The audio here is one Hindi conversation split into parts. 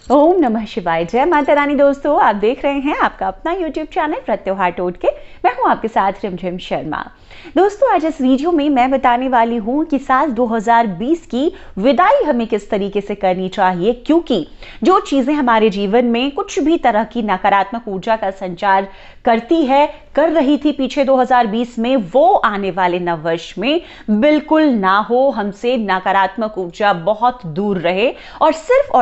ओम नमः शिवाय। जय माता रानी। दोस्तों, आप देख रहे हैं आपका अपना YouTube चैनल प्रत्योहार टोटके। मैं हूं आपके साथ रिमझिम शर्मा। दोस्तों, आज इस वीडियो में मैं बताने वाली हूं कि साल 2020 की विदाई हमें किस तरीके से करनी चाहिए, क्योंकि जो चीजें हमारे जीवन में कुछ भी तरह की नकारात्मक ऊर्जा का संचार कर रही थी पीछे 2020 में, वो आने वाले नववर्ष में बिल्कुल ना हो। हमसे नकारात्मक ऊर्जा बहुत दूर रहे और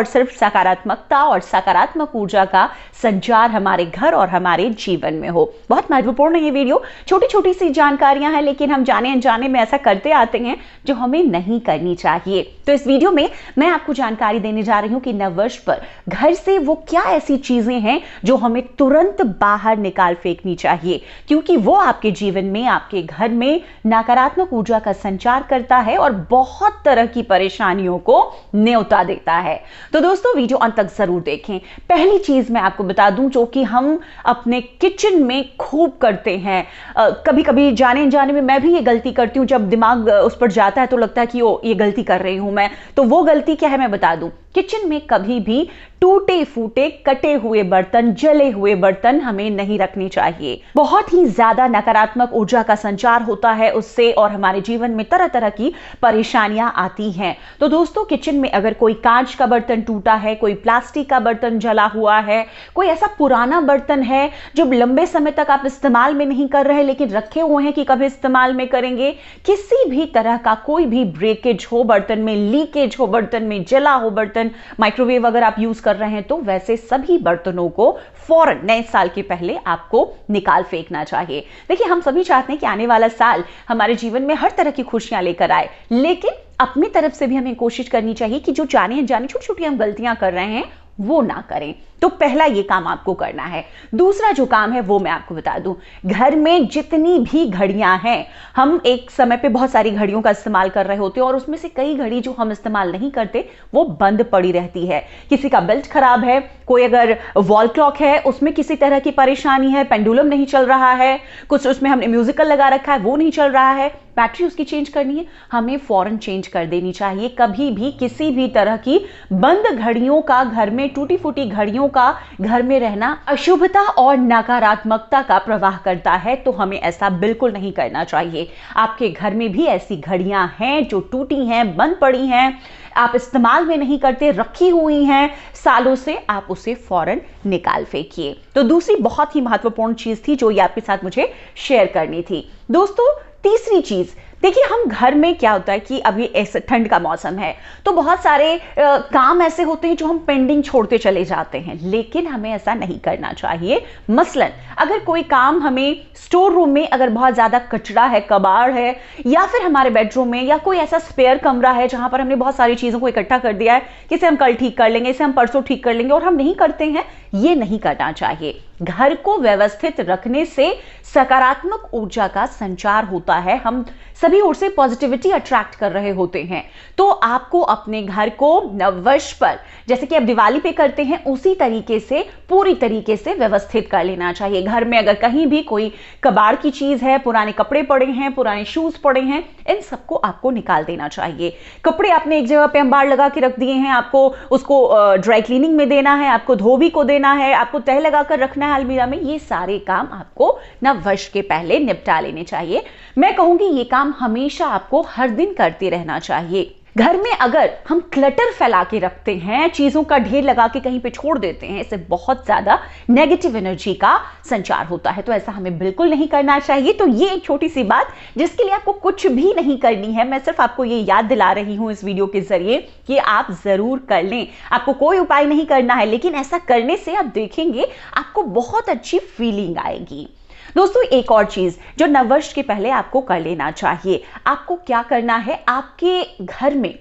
सिर्फ सकारात्मकता और सकारात्मक ऊर्जा का संचार हमारे घर और हमारे जीवन में हो। बहुत महत्वपूर्ण है ये वीडियो। छोटी छोटी सी जानकारियां हैं, लेकिन हम जाने अनजाने में ऐसा करते आते हैं जो हमें नहीं करनी चाहिए। तो इस वीडियो में मैं आपको जानकारी देने जा रही हूं कि नववर्ष पर घर से वो क्या ऐसी चीजें हैं जो हमें तुरंत बाहर निकाल फेंकनी चाहिए, क्योंकि वो आपके जीवन में, आपके घर में नकारात्मक ऊर्जा का संचार करता है और बहुत तरह की परेशानियों को न्योता देता है। तो दोस्तों, वीडियो अंत तक जरूर देखें। पहली चीज मैं आपको बता दूं जो कि हम अपने किचन में खूब करते हैं, कभी कभी जाने अनजाने में मैं भी ये गलती करती हूं। जब दिमाग उस पर जाता है तो लगता है कि ये गलती कर रही हूं मैं। तो वो गलती क्या है मैं बता दूं। किचन में कभी भी टूटे फूटे कटे हुए बर्तन, जले हुए बर्तन हमें नहीं रखने चाहिए। बहुत ही ज्यादा नकारात्मक ऊर्जा का संचार होता है उससे और हमारे जीवन में तरह तरह की परेशानियां आती हैं। तो दोस्तों, किचन में अगर कोई कांच का बर्तन टूटा है, कोई प्लास्टिक का बर्तन जला हुआ है, कोई ऐसा पुराना बर्तन है जो लंबे समय तक आप इस्तेमाल में नहीं कर रहे लेकिन रखे हुए हैं कि कभी इस्तेमाल में करेंगे, किसी भी तरह का कोई भी ब्रेकेज हो बर्तन में, लीकेज हो बर्तन में, जला हो बर्तन, माइक्रोवेव अगर आप यूज कर रहे हैं तो वैसे सभी बर्तनों को फौरन नए साल के पहले आपको निकाल फेंकना चाहिए। देखिए, हम सभी चाहते हैं कि आने वाला साल हमारे जीवन में हर तरह की खुशियां लेकर आए, लेकिन अपनी तरफ से भी हमें कोशिश करनी चाहिए कि जो जाने अनजाने छोटी छोटी हम गलतियां कर रहे हैं वो ना करें। तो पहला ये काम आपको करना है। दूसरा जो काम है वो मैं आपको बता दूं। घर में जितनी भी घड़ियां हैं, हम एक समय पे बहुत सारी घड़ियों का इस्तेमाल कर रहे होते हैं और उसमें से कई घड़ी जो हम इस्तेमाल नहीं करते वो बंद पड़ी रहती है। किसी का बेल्ट खराब है, कोई अगर वॉल क्लॉक है उसमें किसी तरह की परेशानी है, पेंडुलम नहीं चल रहा है, कुछ उसमें हमने म्यूजिकल लगा रखा है वो नहीं चल रहा है, बैटरी उसकी चेंज करनी है, हमें फौरन चेंज कर देनी चाहिए। कभी भी किसी भी तरह की बंद घड़ियों का, घर में टूटी फूटी घड़ियों का घर में रहना अशुभता और नकारात्मकता का प्रवाह करता है, तो हमें ऐसा बिल्कुल नहीं करना चाहिए। आपके घर में भी ऐसी घड़ियां हैं जो टूटी हैं, बंद पड़ी हैं, आप इस्तेमाल में नहीं करते, रखी हुई हैं सालों से, आप उसे फौरन निकाल फेंकिए। तो दूसरी बहुत ही महत्वपूर्ण चीज थी जो ये आपके साथ मुझे शेयर करनी थी। दोस्तों, तीसरी चीज, देखिए, हम घर में क्या होता है कि अभी ऐसे ठंड का मौसम है तो बहुत सारे काम ऐसे होते हैं जो हम पेंडिंग छोड़ते चले जाते हैं, लेकिन हमें ऐसा नहीं करना चाहिए। मसलन अगर कोई काम हमें स्टोर रूम में, अगर बहुत ज्यादा कचरा है, कबाड़ है, या फिर हमारे बेडरूम में, या कोई ऐसा स्पेयर कमरा है जहां पर हमने बहुत सारी चीजों को इकट्ठा कर दिया है कि इसे हम कल ठीक कर लेंगे, इसे हम परसों ठीक कर लेंगे, और हम नहीं करते हैं, ये नहीं करना चाहिए। घर को व्यवस्थित रखने से सकारात्मक ऊर्जा का संचार होता है, हम सभी ओर से पॉजिटिविटी अट्रैक्ट कर रहे होते हैं। तो आपको अपने घर को नववर्ष पर, जैसे कि आप दिवाली पे करते हैं, उसी तरीके से पूरी तरीके से व्यवस्थित कर लेना चाहिए। घर में अगर कहीं भी कोई कबाड़ की चीज है, पुराने कपड़े पड़े हैं, पुराने शूज पड़े हैं, इन सबको आपको निकाल देना चाहिए। कपड़े आपने एक जगह पे अंबार लगा के रख दिए हैं, आपको उसको ड्राई क्लीनिंग में देना है, आपको धोबी को देना है, आपको तह लगाकर रखना है अलमीरा में, ये सारे काम आपको नववर्ष के पहले निपटा लेने चाहिए। मैं कहूंगी ये काम हमेशा आपको हर दिन करते रहना चाहिए। घर में अगर हम क्लटर फैला के रखते हैं, चीजों का ढेर लगा के कहीं पे छोड़ देते हैं, इससे बहुत ज्यादा नेगेटिव एनर्जी का संचार होता है, तो ऐसा हमें बिल्कुल नहीं करना चाहिए। तो ये एक छोटी सी बात जिसके लिए आपको कुछ भी नहीं करनी है, मैं सिर्फ आपको ये याद दिला रही हूं इस वीडियो के जरिए कि आप जरूर कर लें। आपको कोई उपाय नहीं करना है, लेकिन ऐसा करने से आप देखेंगे आपको बहुत अच्छी फीलिंग आएगी। दोस्तों, एक और चीज जो नववर्ष के पहले आपको कर लेना चाहिए, आपको क्या करना है, आपके घर में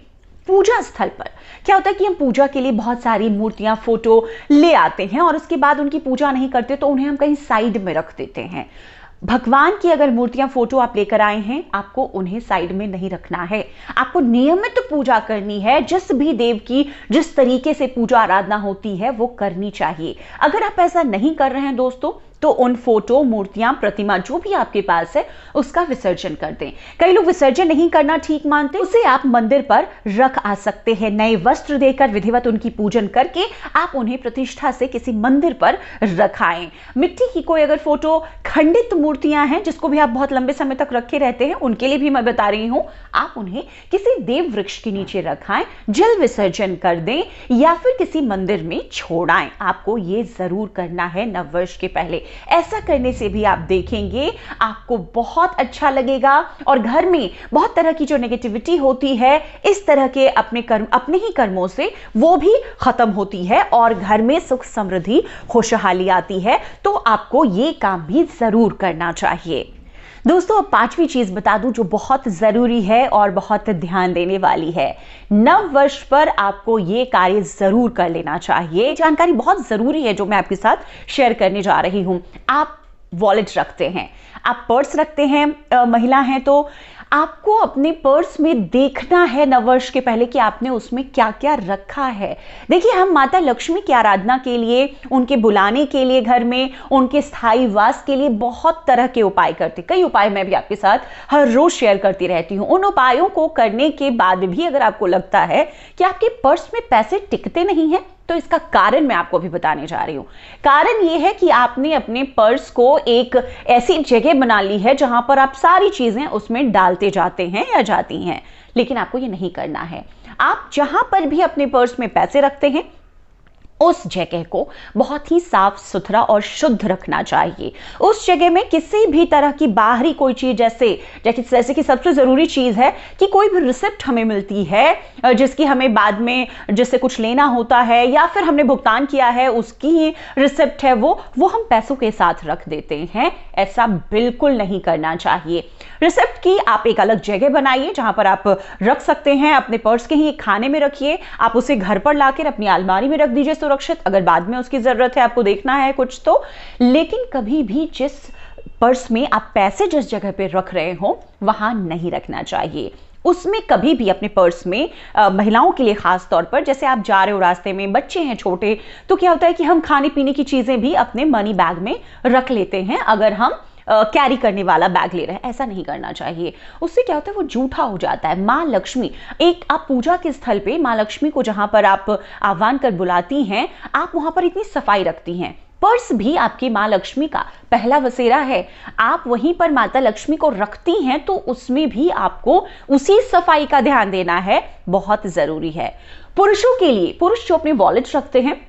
पूजा स्थल पर क्या होता है कि हम पूजा के लिए बहुत सारी मूर्तियां, फोटो ले आते हैं और उसके बाद उनकी पूजा नहीं करते, तो उन्हें हम कहीं साइड में रख देते हैं। भगवान की अगर मूर्तियां, फोटो आप लेकर आए हैं, आपको उन्हें साइड में नहीं रखना है। आपको नियमित पूजा करनी है। जिस भी देव की जिस तरीके से पूजा आराधना होती है वो करनी चाहिए। अगर आप ऐसा नहीं कर रहे हैं दोस्तों, तो उन फोटो, मूर्तियां, प्रतिमा जो भी आपके पास है उसका विसर्जन कर दें। कई लोग विसर्जन नहीं करना ठीक मानते, उसे आप मंदिर पर रख आ सकते हैं। नए वस्त्र देकर विधिवत उनकी पूजन करके आप उन्हें प्रतिष्ठा से किसी मंदिर पर रखाएं। मिट्टी की कोई अगर फोटो, खंडित मूर्तियां हैं जिसको भी आप बहुत लंबे समय तक रखे रहते हैं, उनके लिए भी मैं बता रही हूं, आप उन्हें किसी देव वृक्ष के नीचे रखाएं, जल विसर्जन कर दें या फिर किसी मंदिर में छोड़ाएं। आपको ये जरूर करना है नववर्ष के पहले। ऐसा करने से भी आप देखेंगे आपको बहुत अच्छा लगेगा और घर में बहुत तरह की जो नेगेटिविटी होती है, इस तरह के अपने ही कर्मों से वो भी खत्म होती है और घर में सुख समृद्धि खुशहाली आती है। तो आपको ये काम भी जरूर करना चाहिए। दोस्तों, अब पांचवी चीज बता दूं जो बहुत जरूरी है और बहुत ध्यान देने वाली है। नव वर्ष पर आपको ये कार्य जरूर कर लेना चाहिए। जानकारी बहुत जरूरी है जो मैं आपके साथ शेयर करने जा रही हूं। आप वॉलेट रखते हैं, आप पर्स रखते हैं, महिला हैं तो आपको अपने पर्स में देखना है नववर्ष के पहले कि आपने उसमें क्या क्या रखा है। देखिए, हम माता लक्ष्मी की आराधना के लिए, उनके बुलाने के लिए, घर में उनके स्थायी वास के लिए बहुत तरह के उपाय करते। कई उपाय मैं भी आपके साथ हर रोज शेयर करती रहती हूं। उन उपायों को करने के बाद भी अगर आपको लगता है कि आपके पर्स में पैसे टिकते नहीं हैं, तो इसका कारण मैं आपको भी बताने जा रही हूं। कारण यह है कि आपने अपने पर्स को एक ऐसी जगह बना ली है जहां पर आप सारी चीजें उसमें डालते जाते हैं या जाती हैं, लेकिन आपको यह नहीं करना है। आप जहां पर भी अपने पर्स में पैसे रखते हैं उस जगह को बहुत ही साफ सुथरा और शुद्ध रखना चाहिए। उस जगह में किसी भी तरह की बाहरी कोई चीज, जैसे कि सबसे जरूरी चीज है कि कोई भी रिसिप्ट हमें मिलती है जिसकी हमें बाद में जिससे कुछ लेना होता है या फिर हमने भुगतान किया है उसकी रिसिप्ट है, वो हम पैसों के साथ रख देते हैं। ऐसा बिल्कुल नहीं करना चाहिए। रिसिप्ट की आप एक अलग जगह बनाइए जहां पर आप रख सकते हैं। अपने पर्स के ही एक खाने में रखिए, आप उसे घर पर लाकर अपनी अलमारी में रख दीजिए सुरक्षित, अगर बाद में उसकी जरूरत है, आपको देखना है कुछ तो। लेकिन कभी भी जिस पर्स में आप पैसे जिस जगह पे रख रहे हो वहां नहीं रखना चाहिए। उसमें कभी भी अपने पर्स में महिलाओं के लिए खास तौर पर, जैसे आप जा रहे हो रास्ते में, बच्चे हैं छोटे, तो क्या होता है कि हम खाने पीने की चीजें भी अपने मनी बैग में रख लेते हैं अगर हम कैरी करने वाला बैग ले रहे हैं। ऐसा नहीं करना चाहिए। उससे क्या होता है, वो जूठा हो जाता है। माँ लक्ष्मी, एक आप पूजा के स्थल पे माँ लक्ष्मी को जहां पर आप आह्वान कर बुलाती हैं, आप वहां पर इतनी सफाई रखती हैं। पर्स भी आपकी माँ लक्ष्मी का पहला बसेरा है। आप वहीं पर माता लक्ष्मी को रखती हैं तो उसमें भी आपको उसी सफाई का ध्यान देना है, बहुत जरूरी है। पुरुषों के लिए, पुरुष जो अपने वॉलेट रखते हैं,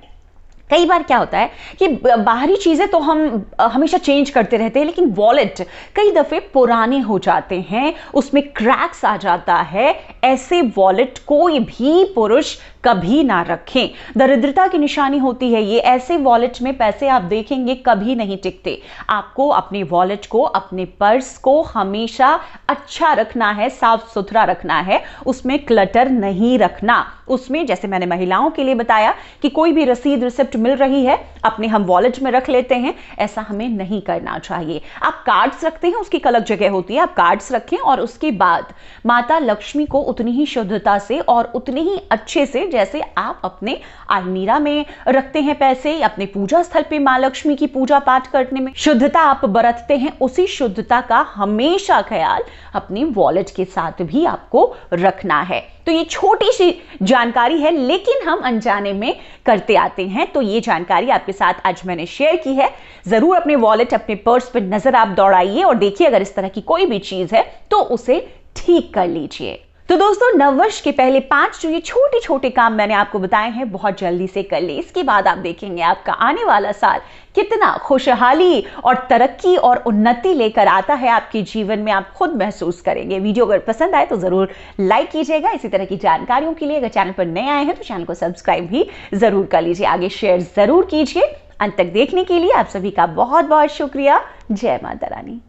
कई बार क्या होता है कि बाहरी चीजें तो हम हमेशा चेंज करते रहते हैं, लेकिन वॉलेट कई दफे पुराने हो जाते हैं, उसमें क्रैक्स आ जाता है। ऐसे वॉलेट कोई भी पुरुष कभी ना रखें, दरिद्रता की निशानी होती है ये। ऐसे वॉलेट में पैसे आप देखेंगे कभी नहीं टिकते। आपको अपने वॉलेट को, अपने पर्स को हमेशा अच्छा रखना है, साफ सुथरा रखना है, उसमें क्लटर नहीं रखना। उसमें, जैसे मैंने महिलाओं के लिए बताया कि कोई भी रसीद, रिसिप्ट मिल रही है, अपने हम वॉलेट में रख लेते हैं, ऐसा हमें नहीं करना चाहिए। आप कार्ड्स रखते हैं, उसकी एक अलग जगह होती है, आप कार्ड्स रखें और उसके बाद माता लक्ष्मी को उतनी ही शुद्धता से और उतने ही अच्छे से, जैसे आप अपने अलमीरा में रखते हैं पैसे, अपने पूजा स्थल पे मां लक्ष्मी की पूजा पाठ करने में शुद्धता आप बरतते हैं, उसी शुद्धता का हमेशा ख्याल अपने वॉलेट के साथ भी आपको रखना है। तो ये छोटी सी जानकारी है, लेकिन हम अनजाने में करते आते हैं। तो ये जानकारी आपके साथ आज मैंने शेयर की है। जरूर अपने वॉलेट, अपने पर्स पर नजर आप दौड़ाइए और देखिए अगर इस तरह की कोई भी चीज है तो उसे ठीक कर लीजिए। तो दोस्तों, नववर्ष के पहले 5 जो ये छोटे छोटे काम मैंने आपको बताए हैं, बहुत जल्दी से कर ले। इसके बाद आप देखेंगे आपका आने वाला साल कितना खुशहाली और तरक्की और उन्नति लेकर आता है आपके जीवन में, आप खुद महसूस करेंगे। वीडियो अगर पसंद आए तो जरूर लाइक कीजिएगा। इसी तरह की जानकारियों के लिए अगर चैनल पर नए आए हैं तो चैनल को सब्सक्राइब भी जरूर कर लीजिए, आगे शेयर जरूर कीजिए। अंत तक देखने के लिए आप सभी का बहुत बहुत शुक्रिया। जय माता रानी।